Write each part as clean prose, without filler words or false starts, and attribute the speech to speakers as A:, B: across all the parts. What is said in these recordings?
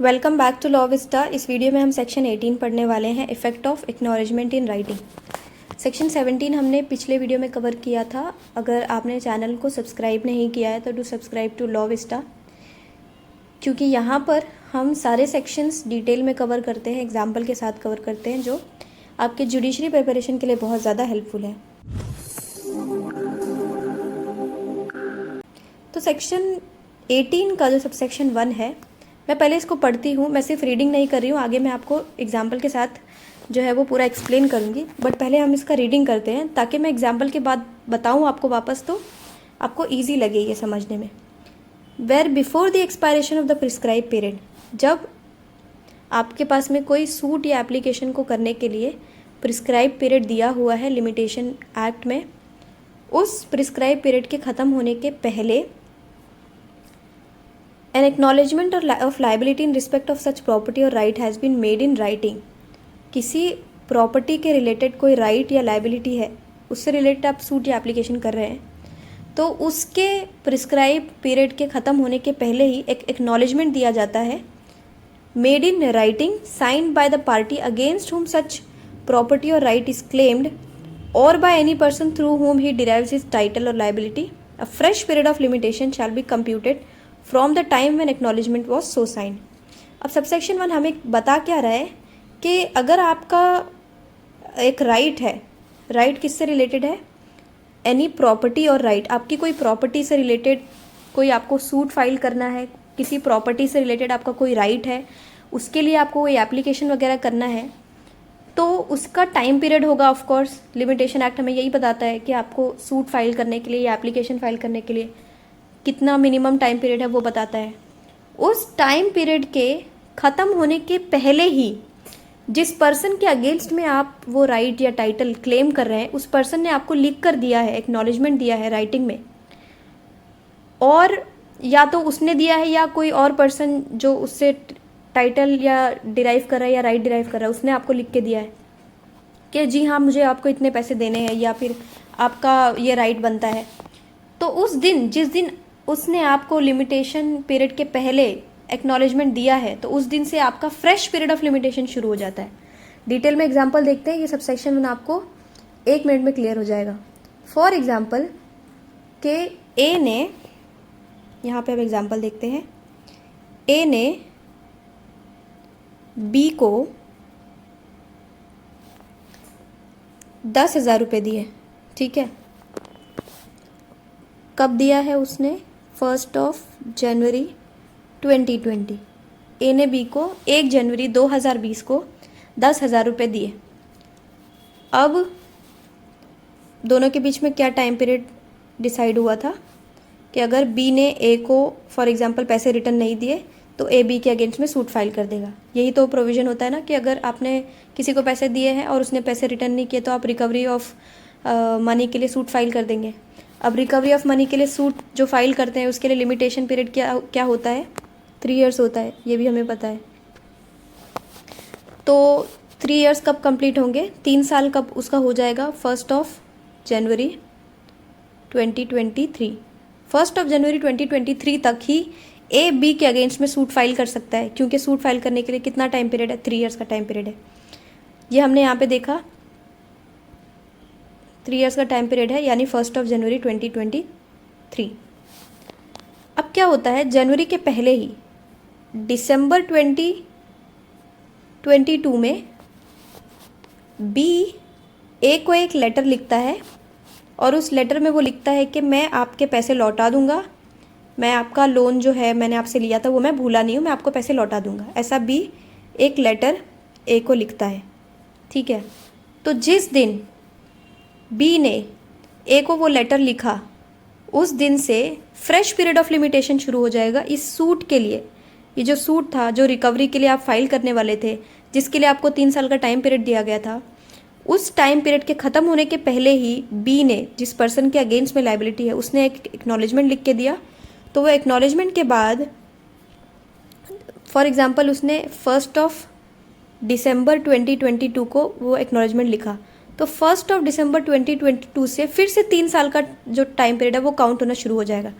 A: Welcome back to Law Vista. इस video में हम सेक्शन 18 पढ़ने वाले हैं, effect of acknowledgement in writing. Section 17 हमने पिछले वीडियो में कवर किया था। अगर आपने चैनल को सब्सक्राइब नहीं किया है तो do subscribe to Law Vista, क्योंकि यहाँ पर हम सारे सेक्शंस डिटेल में कवर करते हैं, एग्जाम्पल के साथ कवर करते हैं, जो आपके जुडिशरी प्रिपरेशन के लिए बहुत ज़्यादा हेल्पफुल है। तो सेक्शन 18 का जो सबसेक्शन 1 है, मैं पहले इसको पढ़ती हूँ। मैं सिर्फ रीडिंग नहीं कर रही हूँ, आगे मैं आपको एग्जाम्पल के साथ जो है वो पूरा एक्सप्लेन करूँगी, बट पहले हम इसका रीडिंग करते हैं ताकि मैं एग्जाम्पल के बाद बताऊँ आपको वापस, तो आपको ईजी लगे ये समझने में। Where before the expiration of the prescribe period, जब आपके पास में कोई सूट या एप्लीकेशन को करने के लिए प्रिस्क्राइब पीरियड दिया हुआ है लिमिटेशन एक्ट में, उस प्रिस्क्राइब पीरियड के ख़त्म होने के पहले an acknowledgement of liability in respect of such property or right has been made in writing. किसी प्रॉपर्टी के रिलेटेड कोई राइट या लाइबिलिटी है, उससे रिलेटेड आप सूट या एप्लीकेशन कर रहे हैं, तो उसके प्रिस्क्राइब पीरियड के ख़त्म होने के पहले ही एक एक्नॉलेजमेंट दिया जाता है, made in writing, signed by the party against whom such property or right is claimed or by any person through whom he derives his title or liability. A fresh period of limitation shall be computed from the time when acknowledgement was so signed. अब subsection 1 हमें बता क्या रहा है कि अगर आपका एक राइट है, राइट किससे रिलेटेड है? एनी प्रॉपर्टी और राइट, आपकी कोई प्रॉपर्टी से रिलेटेड कोई आपको सूट फाइल करना है, किसी प्रॉपर्टी से रिलेटेड आपका कोई राइट है, उसके लिए आपको कोई एप्लीकेशन वगैरह करना है, तो उसका टाइम पीरियड होगा। ऑफ कोर्स लिमिटेशन एक्ट हमें यही बताता है कि आपको सूट फाइल करने के लिए या एप्लीकेशन फाइल करने के लिए कितना मिनिमम टाइम पीरियड है वो बताता है। उस टाइम पीरियड के ख़त्म होने के पहले ही जिस पर्सन के अगेंस्ट में आप वो राइट या टाइटल क्लेम कर रहे हैं, उस पर्सन ने आपको लिख कर दिया है, एक्नॉलेजमेंट दिया है राइटिंग में, और या तो उसने दिया है या कोई और पर्सन जो उससे टाइटल या डिराइव कर रहा है या राइट डिराइव कर रहा है, उसने आपको लिख के दिया है कि जी हाँ मुझे आपको इतने पैसे देने हैं या फिर आपका ये राइट बनता है। तो उस दिन, जिस दिन उसने आपको लिमिटेशन पीरियड के पहले एक्नॉलेजमेंट दिया है, तो उस दिन से आपका फ्रेश पीरियड ऑफ लिमिटेशन शुरू हो जाता है। डिटेल में एग्जांपल देखते हैं, ये सबसेक्शन 1 आपको 1 मिनट में क्लियर हो जाएगा। फॉर एग्जांपल के ए ने, यहाँ पे अब एग्जांपल देखते हैं, ए ने बी को 10,000 रुपये दिए, ठीक है। कब दिया है उसने? 1 जनवरी 2020। ए ने बी को 1 जनवरी 2020 को 10,000 रुपये दिए। अब दोनों के बीच में क्या टाइम पीरियड डिसाइड हुआ था कि अगर बी ने ए को फॉर एग्जांपल पैसे रिटर्न नहीं दिए तो ए बी के अगेंस्ट में सूट फाइल कर देगा। यही तो प्रोविज़न होता है ना कि अगर आपने किसी को पैसे दिए हैं और उसने पैसे रिटर्न नहीं किए तो आप रिकवरी ऑफ मनी के लिए सूट फाइल कर देंगे। अब रिकवरी ऑफ मनी के लिए सूट जो फाइल करते हैं उसके लिए लिमिटेशन पीरियड क्या होता है? 3 इयर्स होता है, ये भी हमें पता है। तो 3 इयर्स कब कंप्लीट होंगे? 3 साल कब उसका हो जाएगा? 1 जनवरी 2023। 1 जनवरी 2023 तक ही ए बी के अगेंस्ट में सूट फाइल कर सकता है, क्योंकि सूट फाइल करने के लिए कितना टाइम पीरियड है? 3 इयर्स का टाइम पीरियड है। ये हमने यहाँ पे देखा 3 इयर्स का टाइम पीरियड है, यानी 1 जनवरी 2023। अब क्या होता है, जनवरी के पहले ही दिसंबर 2022 में बी ए को एक लेटर लिखता है और उस लेटर में वो लिखता है कि मैं आपके पैसे लौटा दूंगा, मैं आपका लोन जो है मैंने आपसे लिया था वो मैं भूला नहीं हूँ, मैं आपको पैसे लौटा दूंगा। ऐसा बी एक लेटर ए को लिखता है, ठीक है। तो जिस दिन बी ने ए को वो लेटर लिखा, उस दिन से फ्रेश पीरियड ऑफ लिमिटेशन शुरू हो जाएगा इस सूट के लिए। ये जो सूट था, जो रिकवरी के लिए आप फाइल करने वाले थे, जिसके लिए आपको 3 साल का टाइम पीरियड दिया गया था, उस टाइम पीरियड के ख़त्म होने के पहले ही बी ने, जिस पर्सन के अगेंस्ट में लाइबिलिटी है, उसने एक एक्नॉलेजमेंट लिख के दिया। तो वो एक्नॉलेजमेंट के बाद फॉर एग्जांपल उसने 1 दिसंबर 2022 को वो एक्नॉलेजमेंट लिखा, तो 1 दिसंबर 2022 से फिर से 3 साल का जो टाइम पीरियड है वो काउंट होना शुरू हो जाएगा।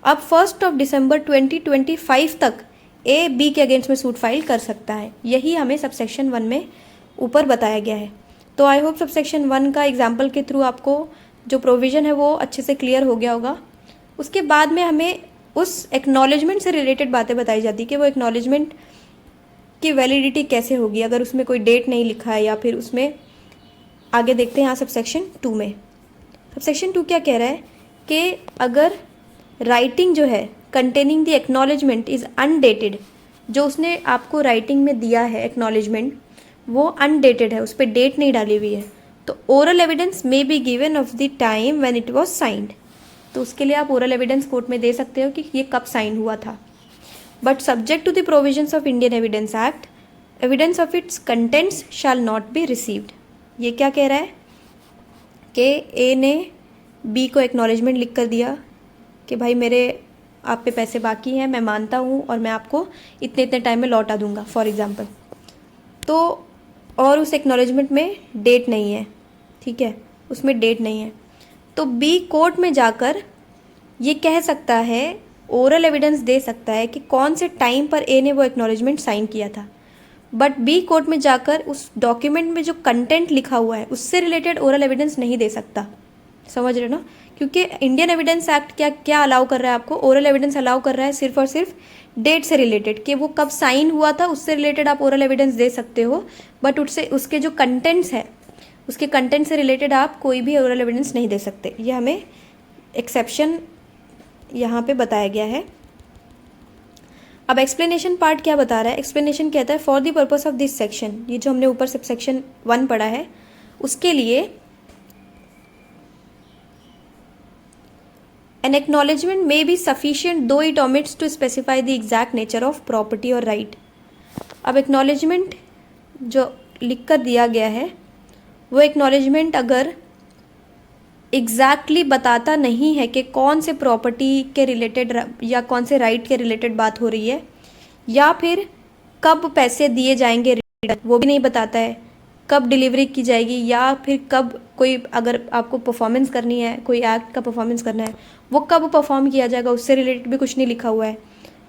A: अब 1 दिसंबर 2025 तक ए बी के अगेंस्ट में सूट फाइल कर सकता है। यही हमें सबसेक्शन 1 में ऊपर बताया गया है। तो आई होप सबसेक्शन 1 का एग्जाम्पल के थ्रू आपको जो प्रोविज़न है वो अच्छे से क्लियर हो गया होगा। उसके बाद में हमें उस एक्नॉलेजमेंट से रिलेटेड बातें बताई जाती कि वो एक्नॉलेजमेंट की वैलिडिटी कैसे होगी अगर उसमें कोई डेट नहीं लिखा है, या फिर उसमें आगे देखते हैं यहाँ सबसेक्शन 2 में। सबसेक्शन 2 क्या कह रहा है कि अगर राइटिंग जो है containing the acknowledgement is undated, जो उसने आपको राइटिंग में दिया है एक्नॉलेजमेंट वो अनडेटेड है, उस पर डेट नहीं डाली हुई है, तो oral evidence may be given of the time when it was signed. तो उसके लिए आप ओरल एविडेंस कोर्ट में दे सकते हो कि ये कब साइन हुआ था। But subject to the provisions of Indian Evidence Act, evidence of its contents shall not be received. ये क्या कह रहा है कि ए ने बी को एक्नॉलेजमेंट लिख कर दिया कि भाई मेरे आप पे पैसे बाकी हैं, मैं मानता हूँ और मैं आपको इतने इतने टाइम में लौटा दूंगा फॉर एग्ज़ाम्पल। तो और उस एक्नॉलेजमेंट में डेट नहीं है, ठीक है, उसमें डेट नहीं है, तो बी कोर्ट में जाकर ये कह सकता है, ओरल एविडेंस दे सकता है कि कौन से टाइम पर ए ने वो एक्नॉलेजमेंट साइन किया था। बट बी कोर्ट में जाकर उस डॉक्यूमेंट में जो कंटेंट लिखा हुआ है उससे रिलेटेड ओरल एविडेंस नहीं दे सकता। समझ रहे हो ना, क्योंकि इंडियन एविडेंस एक्ट क्या क्या अलाउ कर रहा है आपको, ओरल एविडेंस अलाउ कर रहा है सिर्फ और सिर्फ डेट से रिलेटेड कि वो कब साइन हुआ था, उससे रिलेटेड आप ओरल एविडेंस दे सकते हो। बट उसके जो कंटेंट्स है, उसके कंटेंट से रिलेटेड आप कोई भी ओरल एविडेंस नहीं दे सकते। ये हमें एक्सेप्शन यहाँ पे बताया गया है। अब एक्सप्लेनेशन पार्ट क्या बता रहा है, एक्सप्लेनेशन कहता है for the purpose of this section, ये जो हमने ऊपर सबसेक्शन 1 पढ़ा है उसके लिए an acknowledgement may be sufficient though it omits to specify the exact nature of property or right। अब acknowledgement जो लिख कर दिया गया है वो acknowledgement अगर एग्जैक्टली बताता नहीं है कि कौन से प्रॉपर्टी के रिलेटेड या कौन से राइट के रिलेटेड बात हो रही है, या फिर कब पैसे दिए जाएंगे रिटर्न वो भी नहीं बताता है, कब डिलीवरी की जाएगी, या फिर कब कोई अगर आपको परफॉर्मेंस करनी है, कोई एक्ट का परफॉर्मेंस करना है वो कब परफॉर्म किया जाएगा, उससे रिलेटेड भी कुछ नहीं लिखा हुआ है।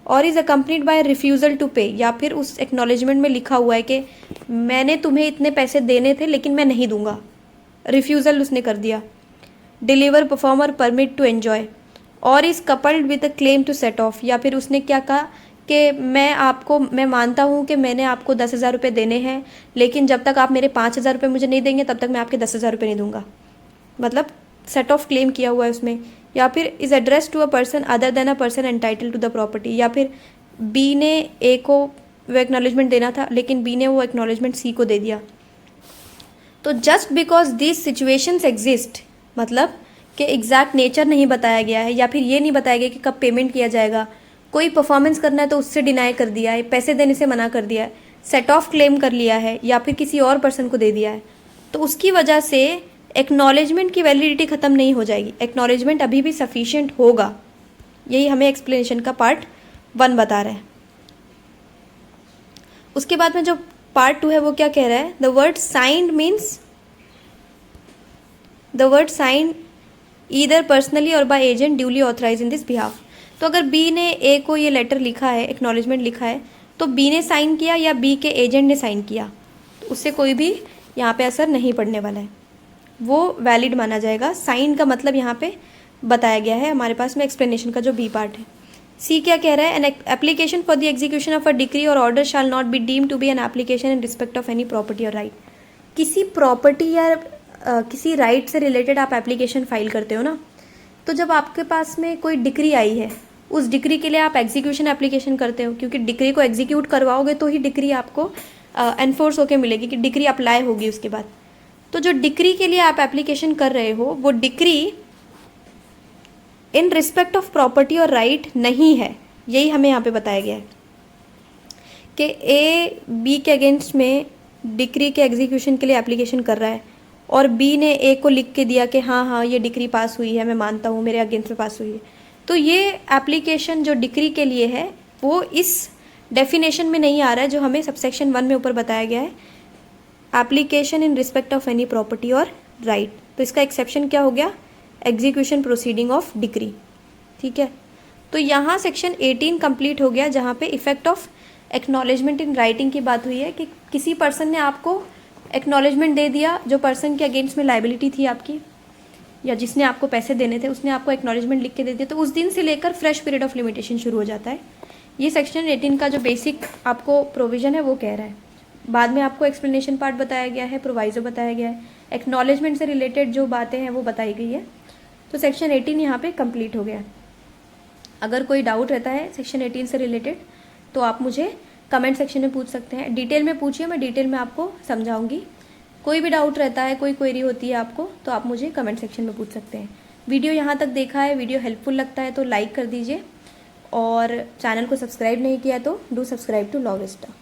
A: और is accompanied by refusal to pay, या फिर उस एक्नॉलेजमेंट में लिखा हुआ है कि मैंने तुम्हें इतने पैसे देने थे लेकिन मैं नहीं दूंगा, रिफ्यूज़ल उसने कर दिया। Deliver performer permit to enjoy, or is coupled with a claim to set off, या फिर उसने क्या कहा कि मैं मानता हूँ कि मैंने आपको 10,000 रुपये देने हैं, लेकिन जब तक आप मेरे 5,000 रुपये मुझे नहीं देंगे तब तक मैं आपके 10,000 रुपये नहीं दूंगा, मतलब सेट ऑफ क्लेम किया हुआ है उसमें। या फिर is address to a person other than a person entitle to the property, या फिर बी ने ए को वो एक्नॉलेजमेंट देना था लेकिन बी ने वो एक्नॉलेजमेंट सी को दे दिया। तो just because this situations exist, मतलब कि एग्जैक्ट नेचर नहीं बताया गया है, या फिर ये नहीं बताया गया कि कब पेमेंट किया जाएगा, कोई परफॉर्मेंस करना है तो उससे डिनाई कर दिया है, पैसे देने से मना कर दिया है, सेट ऑफ क्लेम कर लिया है, या फिर किसी और पर्सन को दे दिया है, तो उसकी वजह से एक्नॉलेजमेंट की वैलिडिटी ख़त्म नहीं हो जाएगी, एक्नॉलेजमेंट अभी भी सफिशिएंट होगा। यही हमें एक्सप्लेनेशन का पार्ट 1 बता रहा है। उसके बाद में जो पार्ट 2 है वो क्या कह रहा है, the word signed means the word signed either personally or by agent duly authorised in this behalf. तो अगर बी ने ए को ये लेटर लिखा है, एक्नॉलेजमेंट लिखा है, तो बी ने साइन किया या बी के एजेंट ने साइन किया, तो उससे कोई भी यहाँ पे असर नहीं पड़ने वाला है, वो वैलिड माना जाएगा। साइन का मतलब यहाँ पे बताया गया है हमारे पास में एक्सप्लेनेशन का जो बी पार्ट है। सी क्या कह रहा है, an application for the execution of a decree or order shall not be deem to be an application in respect of any property or right. किसी प्रॉपर्टी या किसी राइट से रिलेटेड आप एप्लीकेशन फाइल करते हो ना, तो जब आपके पास में कोई डिक्री आई है, उस डिक्री के लिए आप एग्जीक्यूशन एप्लीकेशन करते हो, क्योंकि डिक्री को एग्जीक्यूट करवाओगे तो ही डिक्री आपको एनफोर्स होकर मिलेगी, कि डिक्री अप्लाई होगी उसके बाद। तो जो डिक्री के लिए आप एप्लीकेशन कर रहे हो वो decree in respect of property or right नहीं है, यही हमें यहाँ पे बताया गया है कि ए बी के अगेंस्ट में डिक्री के एग्जीक्यूशन के लिए एप्लीकेशन कर रहा है, और बी ने ए को लिख के दिया कि हाँ हाँ ये डिक्री पास हुई है, मैं मानता हूँ मेरे अगेंस्ट में पास हुई है। तो ये एप्लीकेशन जो डिक्री के लिए है वो इस डेफिनेशन में नहीं आ रहा है जो हमें सबसेक्शन 1 में ऊपर बताया गया है, application in respect of any property or right. तो इसका एक्सेप्शन क्या हो गया, एग्जीक्यूशन प्रोसीडिंग ऑफ डिक्री। ठीक है, तो यहाँ सेक्शन 18 कंप्लीट हो गया, जहाँ पे effect of acknowledgement in writing की बात हुई है कि किसी पर्सन ने आपको एक्नॉलेजमेंट दे दिया, जो पर्सन के अगेंस्ट में लाइबिलिटी थी आपकी या जिसने आपको पैसे देने थे उसने आपको एक्नॉलेजमेंट लिख के दे दिया, तो उस दिन से लेकर फ्रेश पीरियड ऑफ लिमिटेशन शुरू हो जाता है। ये सेक्शन 18 का जो बेसिक आपको प्रोविज़न है वो कह रहा है। बाद में आपको एक्सप्लेनेशन पार्ट बताया गया है, प्रोवाइजो बताया गया है, एक्नॉलेजमेंट से रिलेटेड जो बातें हैं वो बताई गई है। तो सेक्शन 18 यहाँ पे कंप्लीट हो गया। अगर कोई डाउट रहता है सेक्शन 18 से रिलेटेड तो आप मुझे कमेंट सेक्शन में पूछ सकते हैं। डिटेल में पूछिए, मैं डिटेल में आपको समझाऊंगी। कोई भी डाउट रहता है, कोई क्वेरी होती है आपको, तो आप मुझे कमेंट सेक्शन में पूछ सकते हैं। वीडियो यहाँ तक देखा है, वीडियो हेल्पफुल लगता है तो लाइक कर दीजिए, और चैनल को सब्सक्राइब नहीं किया तो do subscribe to Law Vista.